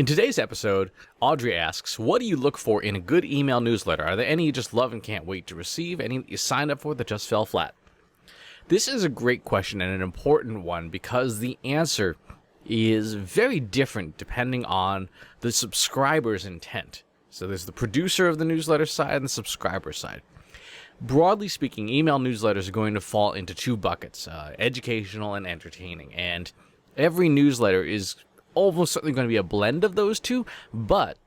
In today's episode, Audrey asks, what do you look for in a good email newsletter? Are there any you just love and can't wait to receive? Any that you signed up for that just fell flat? This is a great question and an important one because the answer is very different depending on the subscriber's intent. So there's the producer of the newsletter side and the subscriber side. Broadly speaking, email newsletters are going to fall into two buckets, educational and entertaining. And every newsletter is almost certainly going to be a blend of those two, but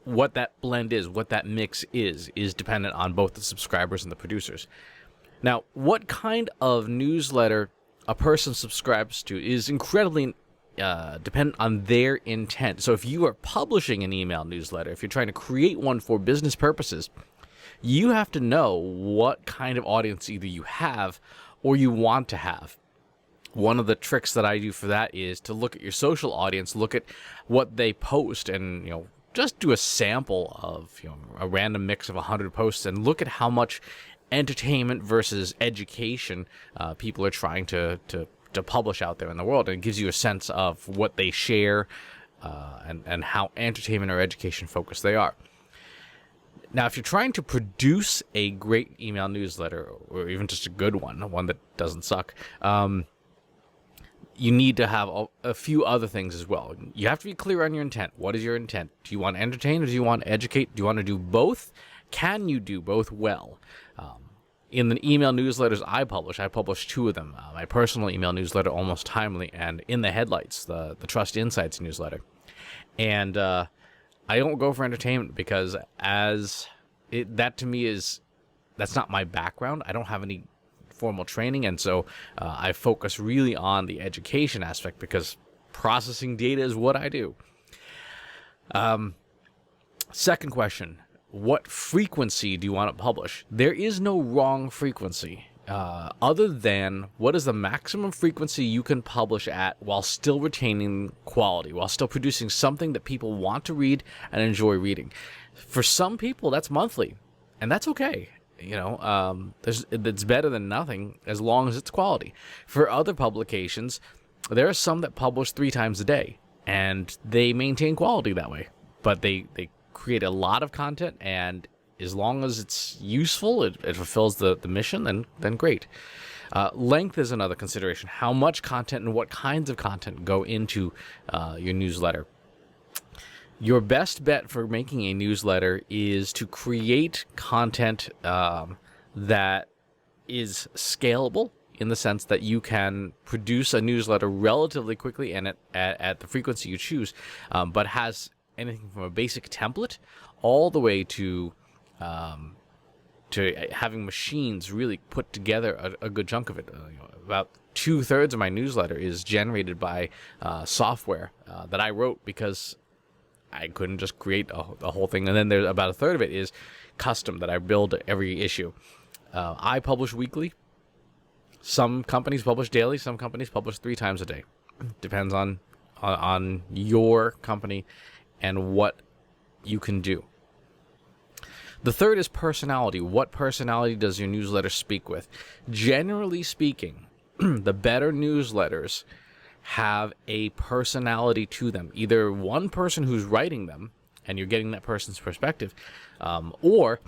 what that blend is, what that mix is dependent on both the subscribers and the producers. Now, what kind of newsletter a person subscribes to is incredibly dependent on their intent. So if you are publishing an email newsletter, if you're trying to create one for business purposes, you have to know what kind of audience either you have or you want to have. One of the tricks that I do for that is to look at your social audience, look at what they post, and just do a sample of a random mix of 100 posts, and look at how much entertainment versus education people are trying to publish out there in the world, and it gives you a sense of what they share and how entertainment or education focused they are. Now, if you're trying to produce a great email newsletter, or even just a good one that doesn't suck, you need to have a few other things as well. You have to be clear on your intent. What is your intent? Do you want to entertain or do you want to educate? Do you want to do both? Can you do both well? In the email newsletters I publish two of them. My personal email newsletter, Almost Timely, and In the Headlights, the Trust Insights newsletter. And I don't go for entertainment because that to me that's not my background. I don't have any formal training, and so I focus really on the education aspect because processing data is what I do. Second question, what frequency do you want to publish? There is no wrong frequency other than what is the maximum frequency you can publish at while still retaining quality, while still producing something that people want to read and enjoy reading. For some people, that's monthly, and that's okay. It's better than nothing as long as it's quality. For other publications, there are some that publish 3 times a day, and they maintain quality that way. But they create a lot of content, and as long as it's useful, it fulfills the mission, then great. Length is another consideration. How much content and what kinds of content go into your newsletter? Your best bet for making a newsletter is to create content that is scalable in the sense that you can produce a newsletter relatively quickly and at the frequency you choose, but has anything from a basic template all the way to having machines really put together a good chunk of it. About 2/3 of my newsletter is generated by software that I wrote because I couldn't just create a whole thing. And then there's about 1/3 of it is custom that I build every issue. I publish weekly. Some companies publish daily. Some companies publish 3 times a day. Depends on your company and what you can do. The third is personality. What personality does your newsletter speak with? Generally speaking, the better newsletters have a personality to them. Either one person who's writing them, and you're getting that person's perspective, or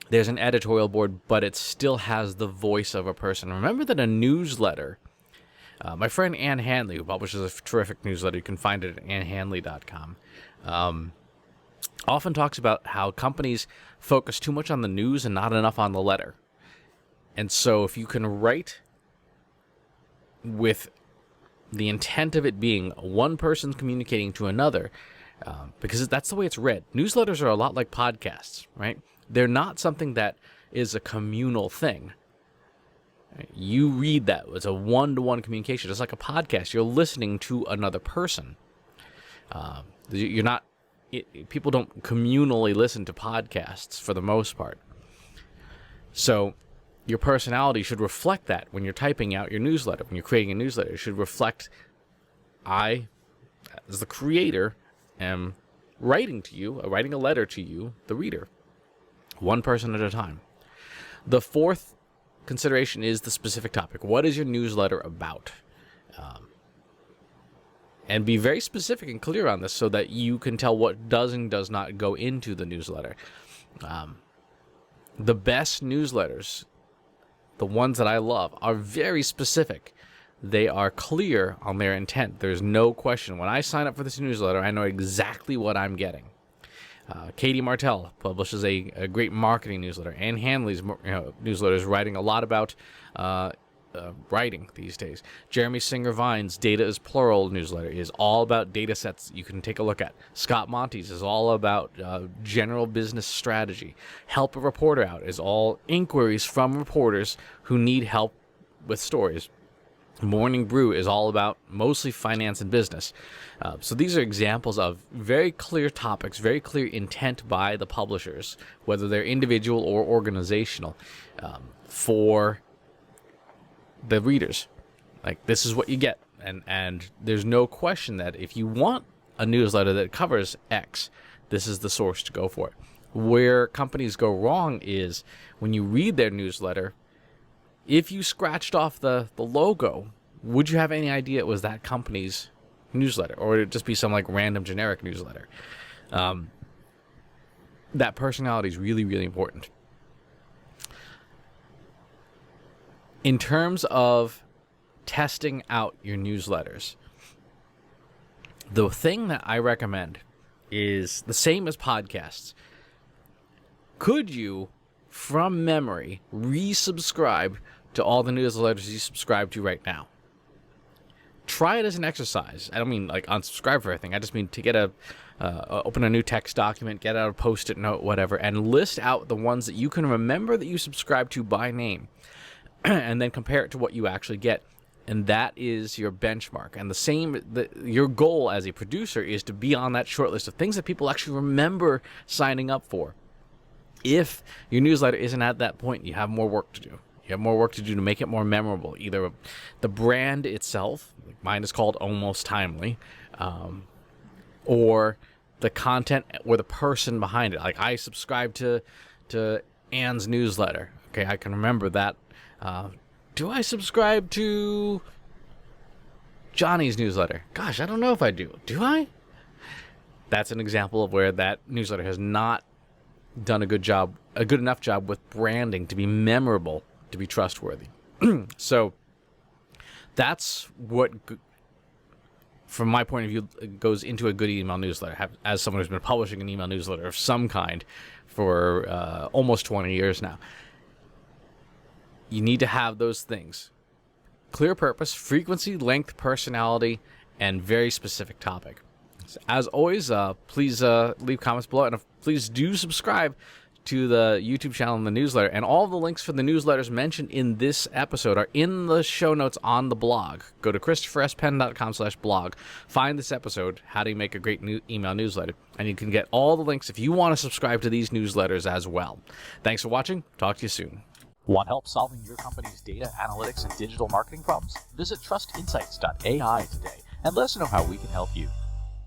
there's an editorial board, but it still has the voice of a person. Remember that a newsletter, my friend Ann Handley, who publishes a terrific newsletter, you can find it at annhandley.com, often talks about how companies focus too much on the news and not enough on the letter. And so if you can write with the intent of it being one person communicating to another, because that's the way it's read. Newsletters are a lot like podcasts, right? They're not something that is a communal thing. You read that. It's a one-to-one communication. It's like a podcast. You're listening to another person. You're not. People don't communally listen to podcasts for the most part. So your personality should reflect that when you're typing out your newsletter, when you're creating a newsletter. It should reflect, I, as the creator, am writing a letter to you, the reader, one person at a time. The fourth consideration is the specific topic. What is your newsletter about? And be very specific and clear on this so that you can tell what does and does not go into the newsletter. The best newsletters, the ones that I love, are very specific. They are clear on their intent. There's no question. When I sign up for this newsletter, I know exactly what I'm getting. Katie Martell publishes a great marketing newsletter. Ann Hanley's newsletter is writing a lot about writing these days. Jeremy Singer Vine's Data is Plural newsletter is all about data sets you can take a look at. Scott Monte's is all about general business strategy. Help a Reporter Out is all inquiries from reporters who need help with stories. Morning Brew is all about mostly finance and business. So these are examples of very clear topics, very clear intent by the publishers, whether they're individual or organizational, for the readers. Like, this is what you get. And there's no question that if you want a newsletter that covers X, this is the source to go for it. Where companies go wrong is when you read their newsletter, if you scratched off the logo, would you have any idea it was that company's newsletter? Or would it just be some like random generic newsletter? That personality is really, really important. In terms of testing out your newsletters, the thing that I recommend is the same as podcasts. Could you, from memory, resubscribe to all the newsletters you subscribe to right now? Try it as an exercise. I don't mean like unsubscribe for everything. I just mean to get open a new text document, get out a Post-it note, whatever, and list out the ones that you can remember that you subscribe to by name, and then compare it to what you actually get. And that is your benchmark. And your goal as a producer is to be on that short list of things that people actually remember signing up for. If your newsletter isn't at that point, you have more work to do. You have more work to do to make it more memorable. Either the brand itself, like mine is called Almost Timely, or the content or the person behind it. Like, I subscribe to Ann's newsletter. Okay, I can remember that. Do I subscribe to Johnny's newsletter? Gosh, I don't know if I do. Do I? That's an example of where that newsletter has not done a good enough job with branding to be memorable, to be trustworthy. So that's what, from my point of view, goes into a good email newsletter. As someone who's been publishing an email newsletter of some kind for almost 20 years now, you need to have those things: clear purpose, frequency, length, personality, and very specific topic. So as always, please leave comments below, and please do subscribe to the YouTube channel and the newsletter. And all the links for the newsletters mentioned in this episode are in the show notes on the blog. Go to christopherspenn.com/blog. Find this episode, How to Make a Great Email Newsletter, and you can get all the links if you want to subscribe to these newsletters as well. Thanks for watching. Talk to you soon. Want help solving your company's data analytics and digital marketing problems? Visit trustinsights.ai today and let us know how we can help you.